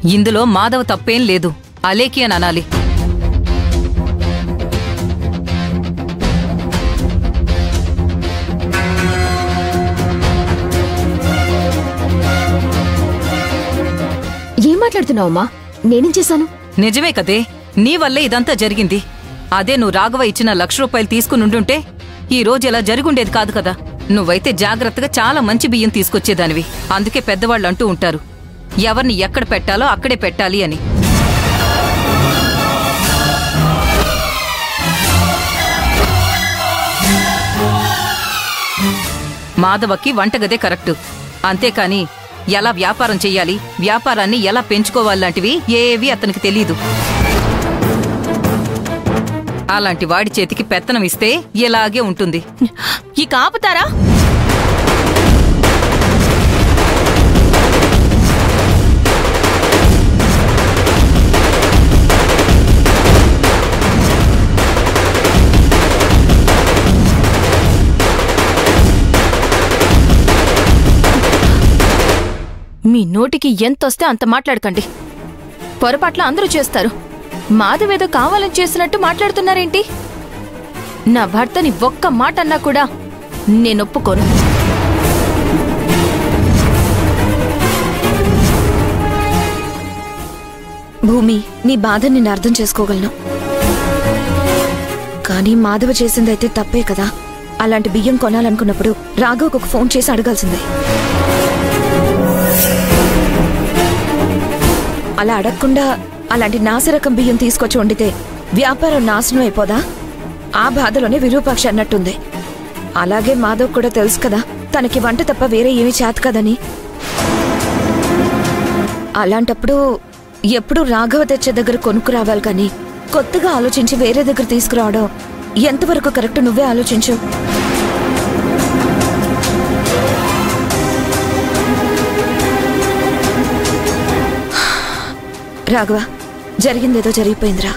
ఇందులో మాధవ్ తప్పేం లేదు, అలేకి అని అనాలి. ఏం మాట్లాడుతున్నావమ్మా? నేనేం చేశాను? నిజమే కదే, నీ వల్లే ఇదంతా జరిగింది. అదే నువ్వు రాఘవ ఇచ్చిన 1,00,000 రూపాయలు తీసుకునుండుంటే ఈ రోజు ఇలా జరిగుండేది కాదు కదా. నువ్వైతే జాగ్రత్తగా చాలా మంచి బియ్యం తీసుకొచ్చేదానివి. అందుకే పెద్దవాళ్ళు అంటూ ఉంటారు, ఎవరిని ఎక్కడ పెట్టాలో అక్కడే పెట్టాలి అని. మాధవకి వంటగదే కరెక్టు, అంతేకాని ఎలా వ్యాపారం చెయ్యాలి, వ్యాపారాన్ని ఎలా పెంచుకోవాలంటివి ఏవి అతనికి తెలీదు. అలాంటి వాడి చేతికి పెత్తనం ఇస్తే ఇలాగే ఉంటుంది. ఇక ఆపుతారా? మీ నోటికి ఎంతొస్తే అంత మాట్లాడకండి. పొరపాట్ల అందరూ చేస్తారు. మాధవేదో కావాలని చేసినట్టు మాట్లాడుతున్నారేంటి? నా భర్తని ఒక్క మాట అన్నా కూడా నేనొప్పుకోను. భూమి, నీ బాధని నేను అర్థం చేసుకోగలను. కానీ మాధవ చేసిందైతే తప్పే కదా. అలాంటి బియ్యం కొనాలనుకున్నప్పుడు రాఘవ్కు ఒక ఫోన్ చేసి అడగాల్సిందే. అలా అడగకుండా అలాంటి నాసిరకం బియ్యం తీసుకొచ్చి వండితే వ్యాపారం నాశనం అయిపోదా? ఆ బాధలోనే విరూపాక్ష అన్నట్టుంది. అలాగే మాధవ్ కూడా తెలుసు కదా, తనకి వంట తప్ప వేరే ఏమీ చేత కదని. అలాంటప్పుడు ఎప్పుడు రాఘవ తెచ్చే దగ్గర కొనుక్కు రావాలి కానీ కొత్తగా ఆలోచించి వేరే దగ్గర తీసుకురావడం ఎంతవరకు కరెక్ట్ నువ్వే ఆలోచించు. రాఘవ, జరిగిందేదో జరిగిపోయిందిరా.